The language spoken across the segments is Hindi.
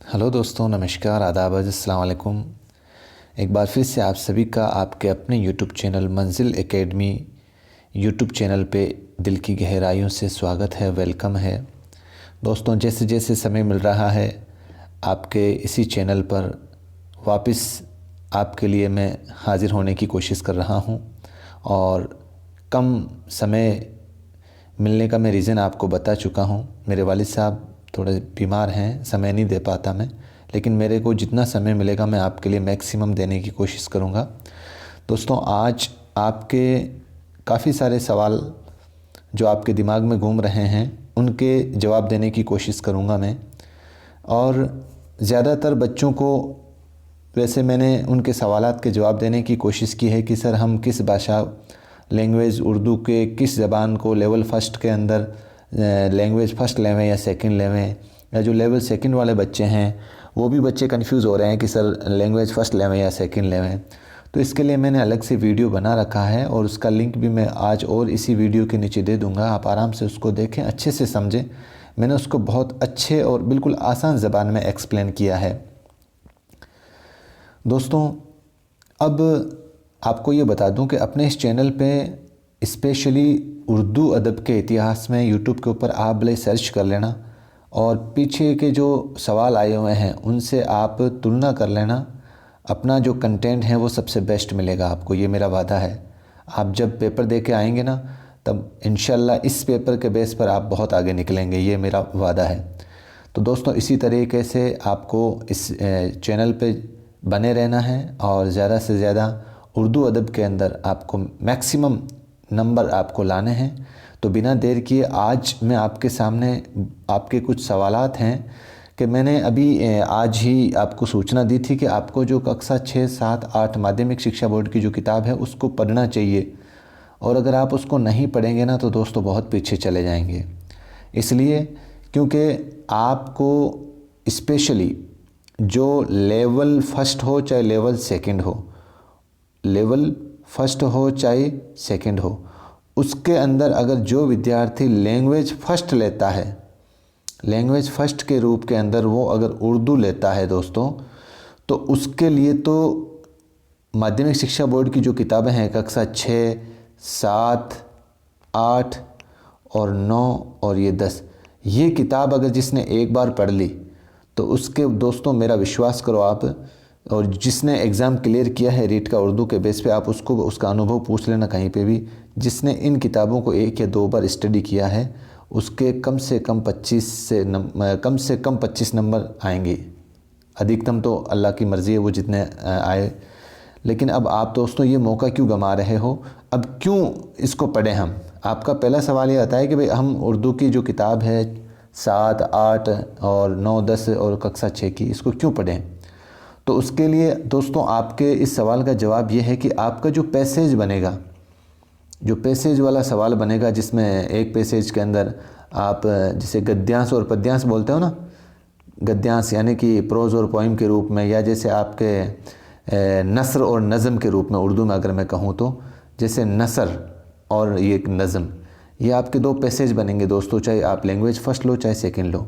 हेलो दोस्तों, नमस्कार, आदाब, अस्सलाम वालेकुम। एक बार फिर से आप सभी का आपके अपने यूट्यूब चैनल मंजिल एकेडमी यूट्यूब चैनल पे दिल की गहराइयों से स्वागत है, वेलकम है। दोस्तों, जैसे जैसे समय मिल रहा है आपके इसी चैनल पर वापस आपके लिए मैं हाज़िर होने की कोशिश कर रहा हूँ। और कम समय मिलने का मैं रीज़न आपको बता चुका हूँ। मेरे वालिद साहब थोड़े बीमार हैं, समय नहीं दे पाता मैं, लेकिन मेरे को जितना समय मिलेगा मैं आपके लिए मैक्सिमम देने की कोशिश करूँगा। दोस्तों, आज आपके काफ़ी सारे सवाल जो आपके दिमाग में घूम रहे हैं उनके जवाब देने की कोशिश करूँगा मैं। और ज़्यादातर बच्चों को वैसे मैंने उनके सवालात के जवाब देने की कोशिश की है कि सर हम किस भाषा लैंग्वेज उर्दू के किस ज़बान को लेवल फ़र्स्ट के अंदर लैंग्वेज फ़र्स्ट लेवें या सेकंड लेवें, या जो लेवल सेकंड वाले बच्चे हैं वो भी बच्चे कंफ्यूज हो रहे हैं कि सर लैंग्वेज फ़र्स्ट लेवें या सेकंड लेवें। तो इसके लिए मैंने अलग से वीडियो बना रखा है और उसका लिंक भी मैं आज और इसी वीडियो के नीचे दे दूँगा। आप आराम से उसको देखें, अच्छे से समझें। मैंने उसको बहुत अच्छे और बिल्कुल आसान ज़बान में एक्सप्लेन किया है। दोस्तों, अब आपको ये बता दूं कि अपने इस चैनल पे स्पेशली उर्दू अदब के इतिहास में यूट्यूब के ऊपर आप भले सर्च कर लेना और पीछे के जो सवाल आए हुए हैं उनसे आप तुलना कर लेना। अपना जो कंटेंट है वो सबसे बेस्ट मिलेगा आपको, ये मेरा वादा है। आप जब पेपर दे के आएंगे ना, तब इंशाल्लाह इस पेपर के बेस पर आप बहुत आगे निकलेंगे, ये मेरा वादा है। तो दोस्तों, इसी तरीके से आपको इस चैनल पे बने रहना है और ज़्यादा से ज़्यादा उर्दू अदब के अंदर आपको मैक्सिमम नंबर आपको लाने हैं। तो बिना देर किए आज मैं आपके सामने आपके कुछ सवालात हैं कि मैंने अभी आज ही आपको सूचना दी थी कि आपको जो कक्षा 6, 7, 8 माध्यमिक शिक्षा बोर्ड की जो किताब है उसको पढ़ना चाहिए। और अगर आप उसको नहीं पढ़ेंगे ना तो दोस्तों बहुत पीछे चले जाएंगे। इसलिए क्योंकि आपको स्पेशली जो लेवल फर्स्ट हो चाहे लेवल सेकंड हो, लेवल फर्स्ट हो चाहे सेकंड हो, उसके अंदर अगर जो विद्यार्थी लैंग्वेज फ़र्स्ट लेता है, लैंग्वेज फ़र्स्ट के रूप के अंदर वो अगर उर्दू लेता है दोस्तों, तो उसके लिए तो माध्यमिक शिक्षा बोर्ड की जो किताबें हैं कक्षा 6, 7, 8 और 9 और ये 10, ये किताब अगर जिसने एक बार पढ़ ली तो उसके दोस्तों मेरा विश्वास करो आप, और जिसने एग्ज़ाम क्लियर किया है रीट का उर्दू के बेस पे, आप उसको उसका अनुभव पूछ लेना कहीं पे भी, जिसने इन किताबों को 1 या 2 बार स्टडी किया है उसके कम से कम 25 नंबर आएंगे। अधिकतम तो अल्लाह की मर्ज़ी है वो जितने आए। लेकिन अब आप दोस्तों ये मौका क्यों गंवा रहे हो? अब क्यों इसको पढ़ें हम? आपका पहला सवाल ये आता है कि भाई हम उर्दू की जो किताब है 7, 8 और 9, 10 और कक्षा 6 की, इसको क्यों पढ़ें? तो उसके लिए दोस्तों आपके इस सवाल का जवाब ये है कि आपका जो पैसेज बनेगा, जो पैसेज वाला सवाल बनेगा, जिसमें एक पैसेज के अंदर आप जैसे गद्यांश और पद्यांश बोलते हो ना, गद्यांश यानी कि प्रोज़ और पोइम के रूप में, या जैसे आपके नसर और नज़म के रूप में उर्दू में अगर मैं कहूँ तो, जैसे नसर और ये नज़म, ये आपके 2 पैसेज बनेंगे दोस्तों, चाहे आप लैंग्वेज फ़र्स्ट लो चाहे सेकंड लो।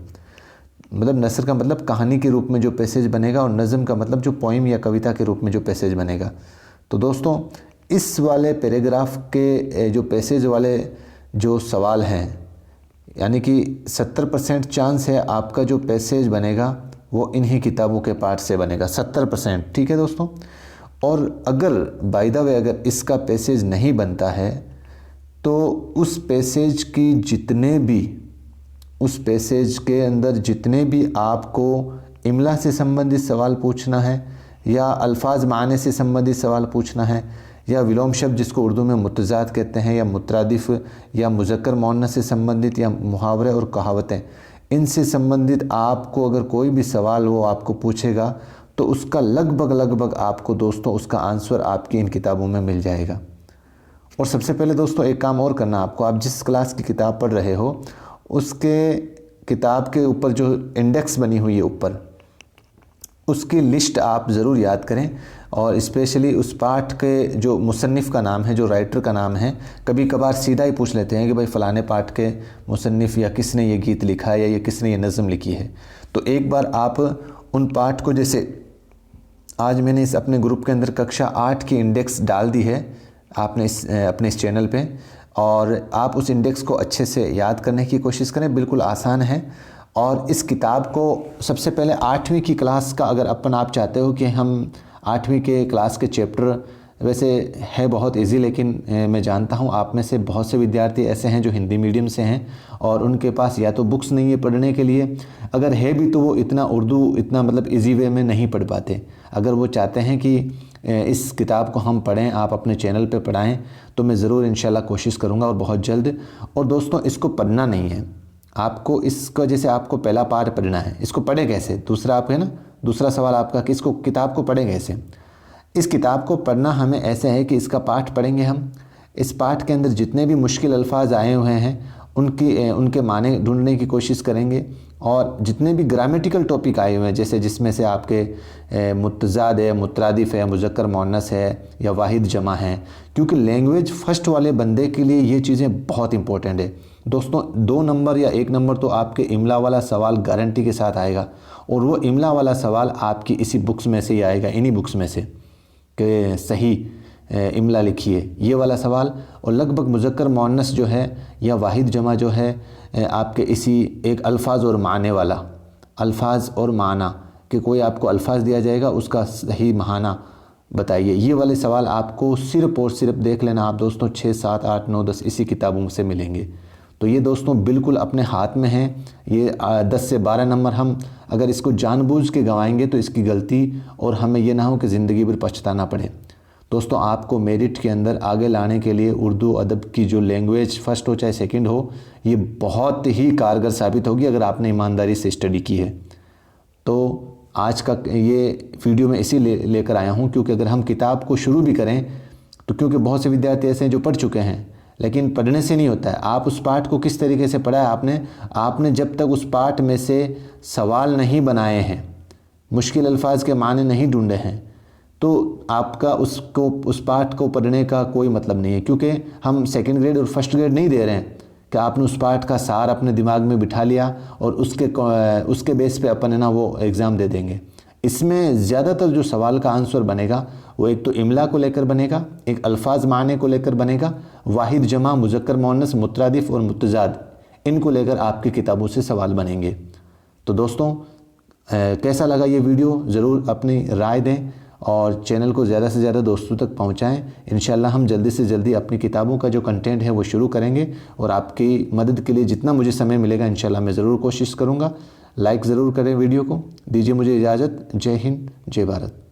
मतलब नसर का मतलब कहानी के रूप में जो पैसेज बनेगा और नज़म का मतलब जो पोइम या कविता के रूप में जो पैसेज बनेगा। तो दोस्तों इस वाले पैराग्राफ के जो पैसेज वाले जो सवाल हैं, यानी कि 70% चांस है आपका जो पैसेज बनेगा वो इन्हीं किताबों के पार्ट से बनेगा, 70%। ठीक है दोस्तों। और अगर बाय द वे अगर इसका पैसेज नहीं बनता है तो उस पैसेज की जितने भी, उस पैसेज के अंदर जितने भी आपको इमला से संबंधित सवाल पूछना है, या अल्फाज माने से संबंधित सवाल पूछना है, या विलोम शब्द जिसको उर्दू में मुतज़ाद कहते हैं, या मुतरादिफ, या मुज़क्कर मुअन्नस से संबंधित, या मुहावरे और कहावतें, इनसे संबंधित आपको अगर कोई भी सवाल वो आपको पूछेगा तो उसका लगभग आपको दोस्तों उसका आंसर आपकी इन किताबों में मिल जाएगा। और सबसे पहले दोस्तों एक काम और करना आपको, आप जिस क्लास की किताब पढ़ रहे हो उसके किताब के ऊपर जो इंडेक्स बनी हुई है ऊपर, उसकी लिस्ट आप ज़रूर याद करें। और स्पेशली उस पाठ के जो मुसन्निफ़ का नाम है, जो राइटर का नाम है, कभी कभार सीधा ही पूछ लेते हैं कि भाई फ़लाने पाठ के मुसन्निफ़, या किसने ये गीत लिखा है, या ये किसने ये नज़म लिखी है। तो एक बार आप उन पाठ को, जैसे आज मैंने इस अपने ग्रुप के अंदर कक्षा 8 की इंडेक्स डाल दी है आपने अपने इस चैनल पे, और आप उस इंडेक्स को अच्छे से याद करने की कोशिश करें। बिल्कुल आसान है। और इस किताब को सबसे पहले 8वीं की क्लास का, अगर आप चाहते हो कि हम 8वीं के क्लास के चैप्टर, वैसे है बहुत इजी, लेकिन मैं जानता हूँ आप में से बहुत से विद्यार्थी ऐसे हैं जो हिंदी मीडियम से हैं और उनके पास या तो बुक्स नहीं है पढ़ने के लिए, अगर है भी तो वो इतना उर्दू इतना मतलब इजी वे में नहीं पढ़ पाते। अगर वो चाहते हैं कि इस किताब को हम पढ़ें, आप अपने चैनल पे पढ़ाएं, तो मैं ज़रूर इंशाल्लाह कोशिश करूँगा और बहुत जल्द। और दोस्तों, इसको पढ़ना नहीं है आपको, इसको जैसे आपको पहला पार्ट पढ़ना है, इसको पढ़े कैसे, दूसरा आप है ना, दूसरा सवाल आपका कि इसको किताब को पढ़े कैसे। इस किताब को पढ़ना हमें ऐसे है कि इसका पाठ पढ़ेंगे हम, इस पाठ के अंदर जितने भी मुश्किल अल्फाज आए हुए हैं उनके माने ढूंढने की कोशिश करेंगे, और जितने भी ग्रामेटिकल टॉपिक आए हुए हैं, जैसे जिसमें से आपके मुतज़ाद है, मुतरादिफ है, मुज़क्कर मुअन्नस है या वाहिद जमा है, क्योंकि लैंग्वेज फर्स्ट वाले बंदे के लिए ये चीज़ें बहुत इंपॉर्टेंट है। दोस्तों, 2 नंबर या 1 नंबर तो आपके इमला वाला सवाल गारंटी के साथ आएगा, और वो इमला वाला सवाल आपकी इसी बुक्स में से ही आएगा, इन्हीं बुक्स में से, कि सही इमला लिखिए, ये वाला सवाल। और लगभग मुज़क्कर मुअन्नस जो है या वाहिद जमा जो है आपके इसी एक अल्फाज और माने वाला, अल्फाज और माना, कि कोई आपको अल्फाज दिया जाएगा उसका सही माना बताइए, ये वाले सवाल आपको सिर्फ़ और सिर्फ देख लेना आप दोस्तों 6, 7, 8, 9, 10 इसी किताबों से मिलेंगे। तो ये दोस्तों बिल्कुल अपने हाथ में है। ये 10 से 12 नंबर हम अगर इसको जानबूझ के गंवाएंगे तो इसकी गलती, और हमें ये ना हो कि ज़िंदगी भर पछताना पड़े। दोस्तों, आपको मेरिट के अंदर आगे लाने के लिए उर्दू अदब की जो लैंग्वेज फर्स्ट हो चाहे सेकंड हो, ये बहुत ही कारगर साबित होगी अगर आपने ईमानदारी से स्टडी की है। तो आज का ये वीडियो मैं इसी लेकर आया हूँ, क्योंकि अगर हम किताब को शुरू भी करें तो, क्योंकि बहुत से विद्यार्थी ऐसे हैं जो पढ़ चुके हैं, लेकिन पढ़ने से नहीं होता है। आप उस पाठ को किस तरीके से पढ़ा है आपने जब तक उस पाठ में से सवाल नहीं बनाए हैं, मुश्किल अल्फाज के माने नहीं ढूंढे हैं, तो आपका उस पाठ को पढ़ने का कोई मतलब नहीं है। क्योंकि हम सेकंड ग्रेड और फर्स्ट ग्रेड नहीं दे रहे हैं कि आपने उस पाठ का सार अपने दिमाग में बिठा लिया और उसके बेस पे अपन है ना वो एग्ज़ाम दे देंगे। इसमें ज़्यादातर जो सवाल का आंसर बनेगा वो एक तो इमला को लेकर बनेगा, एक अल्फाज माने को लेकर बनेगा, वाहिद जमा, मुज़क्कर मुअन्नस, मुतरादिफ और मुतज़ाद, इनको लेकर आपकी किताबों से सवाल बनेंगे। तो दोस्तों, कैसा लगा ये वीडियो, ज़रूर अपनी राय दें और चैनल को ज़्यादा से ज़्यादा दोस्तों तक पहुंचाएं। इंशाल्लाह हम जल्दी से जल्दी अपनी किताबों का जो कंटेंट है वो शुरू करेंगे, और आपकी मदद के लिए जितना मुझे समय मिलेगा इंशाल्लाह मैं ज़रूर कोशिश करूँगा। लाइक ज़रूर करें वीडियो को। दीजिए मुझे इजाज़त। जय हिंद, जय भारत।